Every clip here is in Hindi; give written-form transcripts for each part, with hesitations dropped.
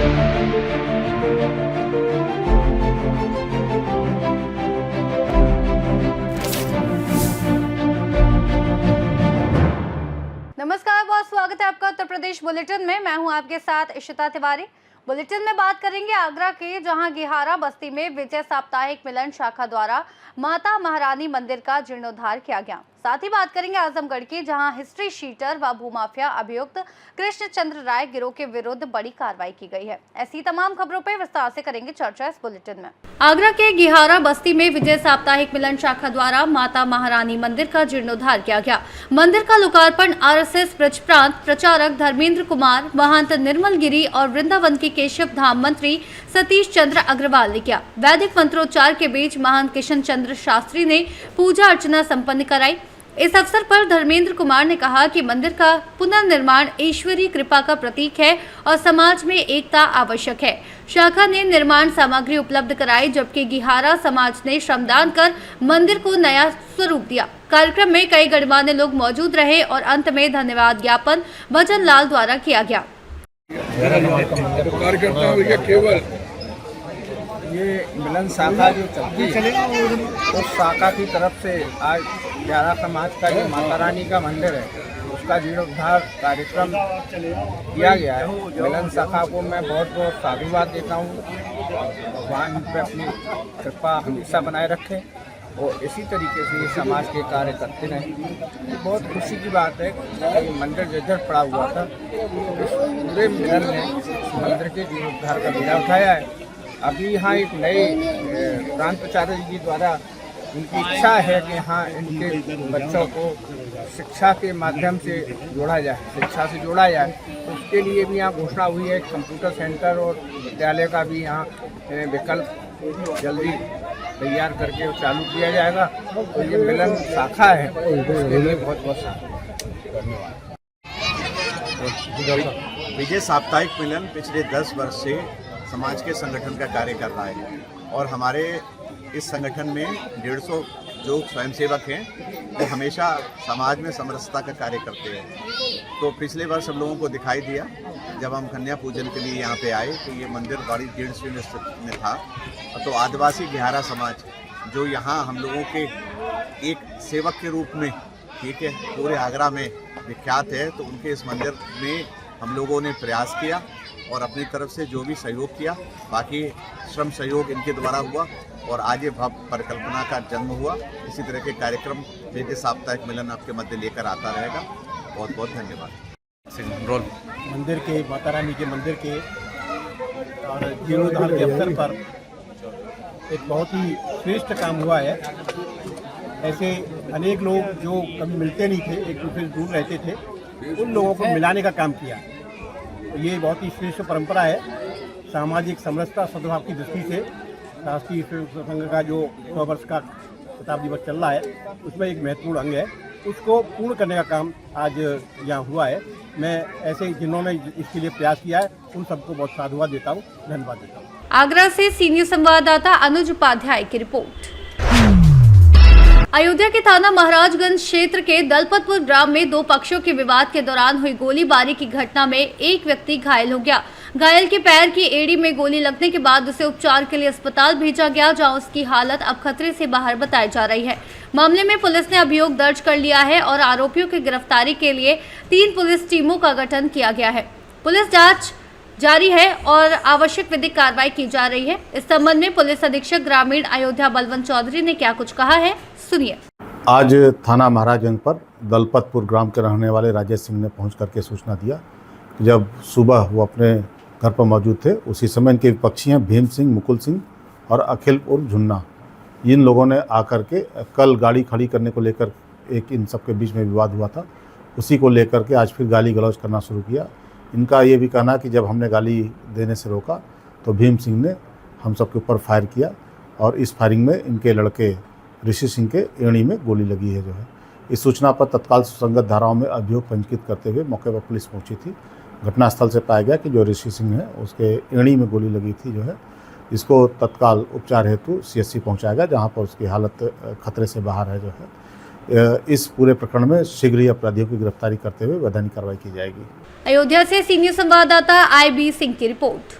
नमस्कार, बहुत स्वागत है आपका उत्तर प्रदेश बुलेटिन में। मैं हूं आपके साथ इशिता तिवारी। बुलेटिन में बात करेंगे आगरा के, जहां गिहारा बस्ती में विजय साप्ताहिक मिलन शाखा द्वारा माता महारानी मंदिर का जीर्णोद्धार किया गया। साथ ही बात करेंगे आजमगढ़ की, जहां हिस्ट्री शीटर व भूमाफिया अभियुक्त कृष्ण चंद्र राय गिरोह के विरुद्ध बड़ी कार्रवाई की गई है। ऐसी तमाम खबरों पर विस्तार से करेंगे चर्चा इस बुलेटिन में। आगरा के गिहारा बस्ती में विजय साप्ताहिक मिलन शाखा द्वारा माता महारानी मंदिर का जीर्णोद्धार किया गया। मंदिर का लोकार्पण RSS ब्रज प्रांत प्रचारक धर्मेंद्र कुमार, महंत निर्मल गिरी और वृंदावन के केशव धाम मंत्री सतीश चंद्र अग्रवाल ने किया। वैदिक मंत्रोच्चार के बीच महंत किशन चंद्र शास्त्री ने पूजा अर्चना संपन्न कराई। इस अवसर पर धर्मेंद्र कुमार ने कहा कि मंदिर का पुनर्निर्माण ईश्वरीय कृपा का प्रतीक है और समाज में एकता आवश्यक है। शाखा ने निर्माण सामग्री उपलब्ध कराई, जबकि गिहारा समाज ने श्रमदान कर मंदिर को नया स्वरूप दिया। कार्यक्रम में कई गणमान्य लोग मौजूद रहे और अंत में धन्यवाद ज्ञापन भजन लाल द्वारा किया गया। केवल ये मिलन शाखा जो चलती है, उस शाखा की तरफ से आज गिहारा समाज का जो माता रानी का मंदिर है, उसका जीर्णोद्धार कार्यक्रम किया गया है। मिलन शाखा को मैं बहुत बहुत साधुवाद देता हूँ। भगवान पे अपनी कृपा हमेशा बनाए रखे और इसी तरीके से ये समाज के कार्य करते रहें। बहुत खुशी की बात है कि मंदिर जर्जर पड़ा हुआ था, इस पूरे मिलन ने इस मंदिर के जीर्णोद्धार का बीड़ा उठाया है। अभी यहाँ एक नए प्रांत प्रचारक जी द्वारा उनकी इच्छा है कि यहाँ इनके बच्चों को शिक्षा के माध्यम से जोड़ा जाए, शिक्षा से जोड़ा जाए। तो उसके लिए भी यहाँ घोषणा हुई है कंप्यूटर सेंटर और विद्यालय का भी यहाँ विकल्प जल्दी तैयार करके चालू किया जाएगा। तो ये मिलन शाखा है, उसके लिए बहुत बहुत धन्यवाद। विजय साप्ताहिक मिलन पिछले 10 वर्ष से समाज के संगठन का कार्य कर रहा है और हमारे इस संगठन में 150 जो स्वयंसेवक हैं वो हमेशा समाज में समरसता का कार्य करते हैं। तो पिछले वर्ष हम लोगों को दिखाई दिया जब हम कन्या पूजन के लिए यहाँ पे आए तो ये मंदिर बड़ी जीर्ण शीर्ण स्थिति में था। तो आदिवासी गिहारा समाज जो यहाँ हम लोगों के एक सेवक के रूप में, ठीक है, पूरे आगरा में विख्यात है, तो उनके इस मंदिर में हम लोगों ने प्रयास किया और अपनी तरफ से जो भी सहयोग किया, बाकी श्रम सहयोग इनके द्वारा हुआ और आज ये भव्य परिकल्पना का जन्म हुआ। इसी तरह के कार्यक्रम विजय साप्ताहिक मिलन आपके मध्य लेकर आता रहेगा। बहुत बहुत धन्यवाद। मंदिर के माता रानी के मंदिर के और जीर्णोद्धार के अवसर पर एक बहुत ही श्रेष्ठ काम हुआ है। ऐसे अनेक लोग जो कभी मिलते नहीं थे, एक दूसरे से दूर रहते थे, उन लोगों को मिलाने का काम किया। ये बहुत ही श्रेष्ठ परंपरा है। सामाजिक समरसता सद्भाव की दृष्टि से राष्ट्रीय स्वयंसेवक संघ का जो 100 वर्ष का शताब्दी दिवस चल रहा है, उसमें एक महत्वपूर्ण अंग है। उसको पूर्ण करने का काम आज यहाँ हुआ है। मैं ऐसे जिन्होंने इसके लिए प्रयास किया है उन सबको बहुत साधुवाद देता हूँ, धन्यवाद देता हूँ। आगरा से सीनियर संवाददाता अनुज उपाध्याय की रिपोर्ट। अयोध्या के थाना महाराजगंज क्षेत्र के दलपतपुर ग्राम में 2 पक्षों के विवाद के दौरान हुई गोलीबारी की घटना में एक व्यक्ति घायल हो गया। घायल के पैर की एड़ी में गोली लगने के बाद उसे उपचार के लिए अस्पताल भेजा गया, जहां उसकी हालत अब खतरे से बाहर बताई जा रही है। मामले में पुलिस ने अभियोग दर्ज कर लिया है और आरोपियों की गिरफ्तारी के लिए 3 पुलिस टीमों का गठन किया गया है। पुलिस जाँच जारी है और आवश्यक विधिक कार्रवाई की जा रही है। इस संबंध में पुलिस अधीक्षक ग्रामीण अयोध्या बलवंत चौधरी ने क्या कुछ कहा है, सुनिए। आज थाना महाराजगंज पर दलपतपुर ग्राम के रहने वाले राजेश सिंह ने पहुंच करके सूचना दिया कि जब सुबह वो अपने घर पर मौजूद थे, उसी समय इनके विपक्षी हैं भीम सिंह, मुकुल सिंह और अखिल उर्फ झुन्ना, इन लोगों ने आकर के कल गाड़ी खड़ी करने को लेकर एक इन सबके बीच में विवाद हुआ था, उसी को लेकर के आज फिर गाली गलौज करना शुरू किया। इनका ये भी कहना कि जब हमने गाली देने से रोका तो भीम सिंह ने हम सबके ऊपर फायर किया और इस फायरिंग में इनके लड़के ऋषि सिंह के एड़ी में गोली लगी है। जो है इस सूचना पर तत्काल सुसंगत धाराओं में अभियोग पंजीकृत करते हुए मौके पर पुलिस पहुंची थी। घटनास्थल से पाया गया कि जो ऋषि सिंह है उसके एड़ी में गोली लगी थी। जो है इसको तत्काल उपचार हेतु CSC पहुँचाया गया, जहाँ पर उसकी हालत खतरे से बाहर है। जो है इस पूरे प्रकरण में शीघ्र ही अपराधियों की गिरफ्तारी करते हुए वैधानिक कार्रवाई की जाएगी। अयोध्या से सीनियर संवाददाता IB सिंह की रिपोर्ट।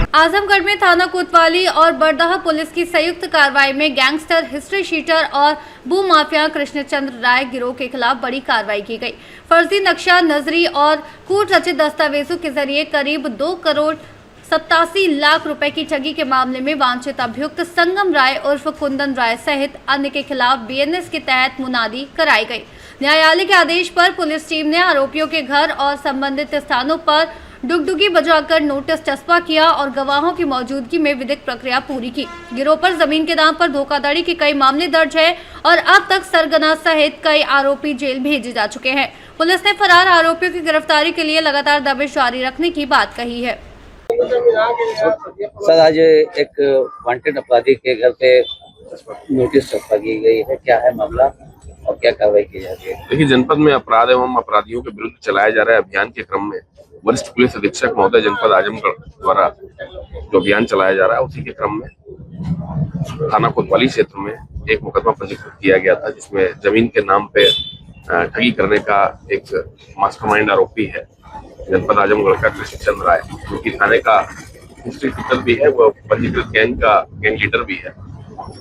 आजमगढ़ में थाना कोतवाली और बरदहा पुलिस की संयुक्त कार्रवाई में गैंगस्टर, हिस्ट्री शीटर और भू माफिया कृष्णचंद्र राय गिरोह के खिलाफ बड़ी कार्रवाई की गई। फर्जी नक्शा नजरी और कूट रचित दस्तावेजों के जरिए करीब 2 करोड़ 87 लाख रुपए की ठगी के मामले में वांछित अभियुक्त संगम राय उर्फ कुंदन राय सहित अन्य के खिलाफ बीएनएस के तहत मुनादी कराई गई। न्यायालय के आदेश पर पुलिस टीम ने आरोपियों के घर और संबंधित स्थानों पर डुगडुगी बजाकर नोटिस चस्पा किया और गवाहों की मौजूदगी में विधिक प्रक्रिया पूरी की। गिरोह पर जमीन के नाम पर धोखाधड़ी के कई मामले दर्ज है और अब तक सरगना सहित कई आरोपी जेल भेजे जा चुके हैं। पुलिस ने फरार आरोपियों की गिरफ्तारी के लिए लगातार दबिश जारी रखने की बात कही है। सर, आज एक वांटेड अपराधी के घर पे नोटिस चस्पा की गई है, क्या है मामला और क्या कार्रवाई की जाती है? देखिए, जनपद में अपराध एवं अपराधियों के विरुद्ध चलाए जा रहे अभियान के क्रम में वरिष्ठ पुलिस अधीक्षक महोदय जनपद आजमगढ़ द्वारा जो अभियान चलाया जा रहा है, उसी के क्रम में थाना कोतवाली क्षेत्र में एक मुकदमा पंजीकृत किया गया था, जिसमें जमीन के नाम पे ठगी करने का एक मास्टरमाइंड आरोपी है जनपद आजमगढ़ का कृष्णचंद्र राय, जो कि थाने का हिस्ट्री शीटर भी है, वह पंजीकृत गैंग लीडर भी है।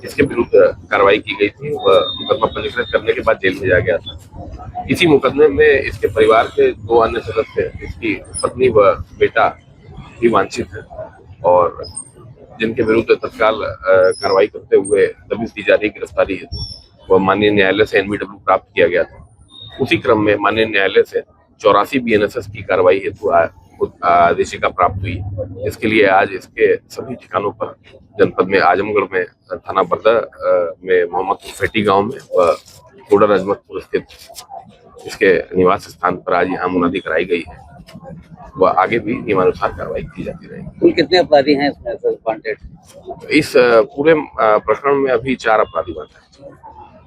इसके विरुद्ध कार्रवाई की गई थी। वह मुकदमा पंजीकृत करने के बाद जेल भेजा गया था। इसी मुकदमे में इसके परिवार के 2 अन्य सदस्य, इसकी पत्नी व बेटा भी वांछित है और जिनके विरुद्ध तत्काल कार्रवाई करते हुए दबिश दी जा रही गिरफ्तारी हेतु वह माननीय न्यायालय से एनवीडब्ल्यू प्राप्त किया गया था। उसी क्रम में माननीय न्यायालय से 84 बीएनएसएस की कार्रवाई हेतु आदेशिका प्राप्त हुई। इसके लिए आज इसके सभी ठिकानों पर जनपद में आजमगढ़ में थाना बरदह में मोहम्मदपुर फेटी गांव में व कोडर अजमतपुर स्थित इसके निवास स्थान पर आज यहाँ मुनादी कराई गई है। वह आगे भी नियमानुसार कार्रवाई की जाती रहेगी। कुल कितने अपराधी हैं इसमें सर वांटेड? इस पूरे प्रकरण में अभी 4 अपराधी वांटेड हैं।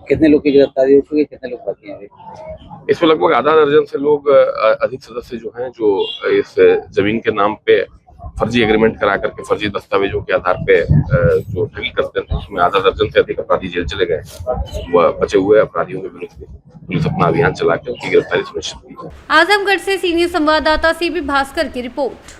कितने लोग की गिरफ्तारी हो चुकी है, कितने लोग बाकी हैं अभी? इसमें लगभग आधा दर्जन से लोग अधिक सदस्य जो हैं, जो इस जमीन के नाम पे फर्जी एग्रीमेंट करा करके फर्जी दस्तावेजों के आधार पे जो ठगी करते थे, उसमें आधा दर्जन से अधिक अपराधी जेल चले गए। वह बचे हुए अपराधियों के विरुद्ध पुलिस अपना अभियान चला के उनकी गिरफ्तारी सुनिश्चित की। आजमगढ़ से सीनियर संवाददाता सीबी भास्कर की रिपोर्ट।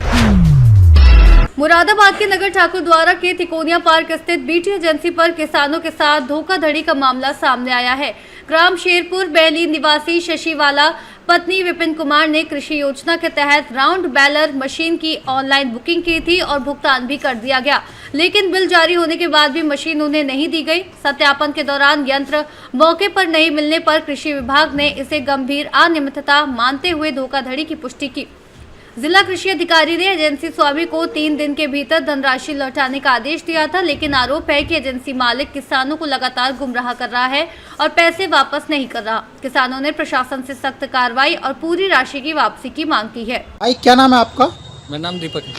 मुरादाबाद के नगर ठाकुर द्वारा के तिकोनिया पार्क स्थित बीटी एजेंसी पर किसानों के साथ धोखाधड़ी का मामला सामने आया है। ग्राम शेरपुर बेली निवासी शशिवाला पत्नी विपिन कुमार ने कृषि योजना के तहत राउंड बैलर मशीन की ऑनलाइन बुकिंग की थी और भुगतान भी कर दिया गया, लेकिन बिल जारी होने के बाद भी मशीन उन्हें नहीं दी गई। सत्यापन के दौरान यंत्र मौके पर नहीं मिलने पर कृषि विभाग ने इसे गंभीर अनियमितता मानते हुए धोखाधड़ी की पुष्टि की। जिला कृषि अधिकारी ने एजेंसी स्वामी को 3 दिन के भीतर धनराशि लौटाने का आदेश दिया था, लेकिन आरोप है कि एजेंसी मालिक किसानों को लगातार गुमराह कर रहा है और पैसे वापस नहीं कर रहा। किसानों ने प्रशासन से सख्त कार्रवाई और पूरी राशि की वापसी की मांग की है। भाई, क्या नाम है आपका? मेरा नाम दीपक है।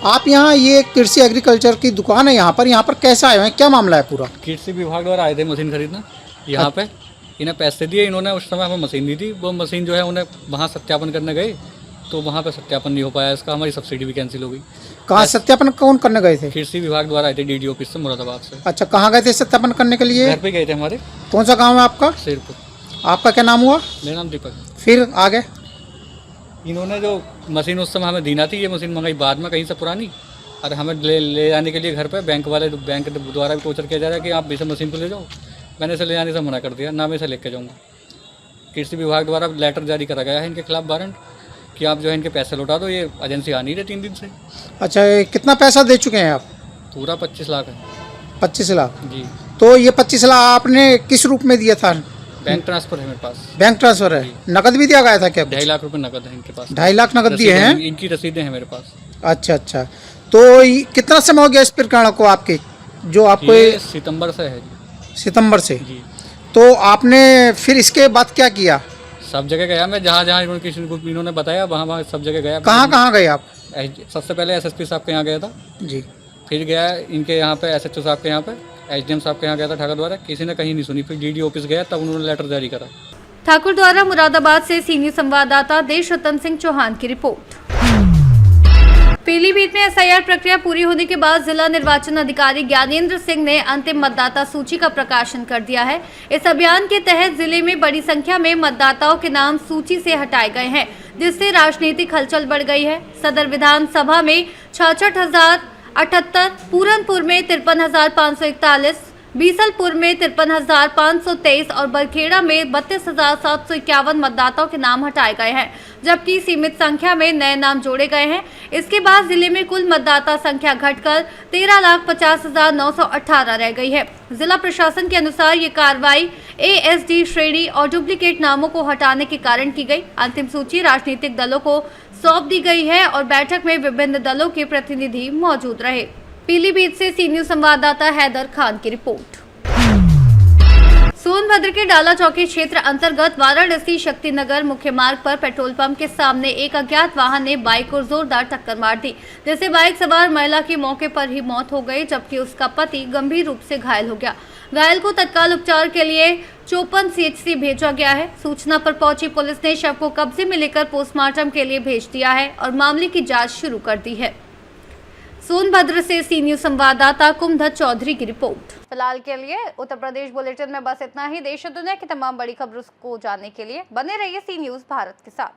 आप यहाँ ये कृषि एग्रीकल्चर की दुकान है, यहाँ पर कैसे आए हुए हैं, क्या मामला है पूरा? कृषि विभाग द्वारा आए थे मशीन खरीदना यहाँ पे। इन्हें पैसे दिए, इन्होंने उस समय हमें मशीन दी थी। वो मशीन जो है उन्हें वहाँ सत्यापन करने गए तो वहाँ पे सत्यापन नहीं हो पाया, इसका हमारी सब्सिडी भी कैंसिल हो गई। कहाँ सत्यापन कौन करने गए थे? कृषि विभाग द्वारा आए थे डीडी ऑफिस से मुरादाबाद से। अच्छा, कहाँ गए थे सत्यापन करने के लिए? घर पे गए थे हमारे। कौन सा गांव है आपका? शेरपुर। आपका क्या नाम हुआ? मेरा नाम दीपक। फिर आगे इन्होंने जो मशीन उस समय हमें दीना थी, ये मशीन मंगाई बाद में कहीं से पुरानी, और हमें ले जाने के लिए घर पर बैंक द्वारा भी टोचर किया जा रहा है कि आप इसे मशीन को ले जाओ। मैंने इसे ले जाने से मना कर दिया, ना मैं इसे लेके जाऊँगा। कृषि विभाग द्वारा लेटर जारी करा गया है इनके खिलाफ वारंट कि आप जो है इनके पैसे लौटा दो। ये एजेंसी आ नहीं रही 3 दिन से। अच्छा, कितना पैसा दे चुके हैं आप? पूरा 25 लाख है। 25 लाख जी। तो ये 25 लाख आपने किस रूप में दिया था? बैंक ट्रांसफर है मेरे पास। बैंक ट्रांसफर है? नकद भी दिया गया था क्या? 2.5 लाख रुपए नकद है इनके पास। 2.5 लाख नकद दिए हैं? इनकी रसीदें हैं मेरे पास। अच्छा, तो कितना समय हो गया इस प्रकरण को आपके, जो आपको? सितंबर से है जी। सितंबर से? जी। तो आपने फिर इसके बाद क्या किया? सब जगह गया मैं, जहाँ इन्होंने बताया वहाँ सब जगह गया। कहाँ गए आप? सबसे पहले एसएसपी साहब के यहाँ गया था जी। फिर गया इनके यहाँ पे एसएचओ साहब के यहाँ पे, एसडीएम साहब के यहाँ गया था ठाकुर द्वारा। किसी ने कहीं नहीं सुनी। फिर डीडी ऑफिस गया, तब उन्होंने लेटर जारी करा। ठाकुर द्वारा मुरादाबाद से सीनियर संवाददाता देशरतन सिंह चौहान की रिपोर्ट। पीलीभीत में एसआईआर प्रक्रिया पूरी होने के बाद जिला निर्वाचन अधिकारी ज्ञानेंद्र सिंह ने अंतिम मतदाता सूची का प्रकाशन कर दिया है। इस अभियान के तहत जिले में बड़ी संख्या में मतदाताओं के नाम सूची से हटाए गए हैं, जिससे राजनीतिक हलचल बढ़ गई है। सदर विधानसभा में 66,000 78, पूरनपुर में 53,541, बीसलपुर में 53,523 और बरखेड़ा में 32,751 मतदाताओं के नाम हटाए गए हैं, जबकि सीमित संख्या में नए नाम जोड़े गए हैं। इसके बाद जिले में कुल मतदाता संख्या घटकर 13,50,918 रह गई है। जिला प्रशासन के अनुसार ये कार्रवाई ASD श्रेणी और डुप्लीकेट नामों को हटाने के कारण की गई। अंतिम सूची राजनीतिक दलों को सौंप दी गई है और बैठक में विभिन्न दलों के प्रतिनिधि मौजूद रहे। पीलीभीत से सी न्यूज संवाददाता हैदर खान की रिपोर्ट। सोनभद्र के डाला चौकी क्षेत्र अंतर्गत वाराणसी शक्तिनगर मुख्य मार्ग पर पेट्रोल पंप के सामने एक अज्ञात वाहन ने बाइक को जोरदार टक्कर मार दी, जिससे बाइक सवार महिला की मौके पर ही मौत हो गई, जबकि उसका पति गंभीर रूप से घायल हो गया। घायल को तत्काल उपचार के लिए चौपन CHC भेजा गया है। सूचना पर पहुंची पुलिस ने शव को कब्जे में लेकर पोस्टमार्टम के लिए भेज दिया है और मामले की जाँच शुरू कर दी है। सोनभद्र से सी न्यूज संवाददाता कुमधत चौधरी की रिपोर्ट। फिलहाल के लिए उत्तर प्रदेश बुलेटिन में बस इतना ही। देश और दुनिया की तमाम बड़ी खबरों को जानने के लिए बने रहिए सी न्यूज भारत के साथ।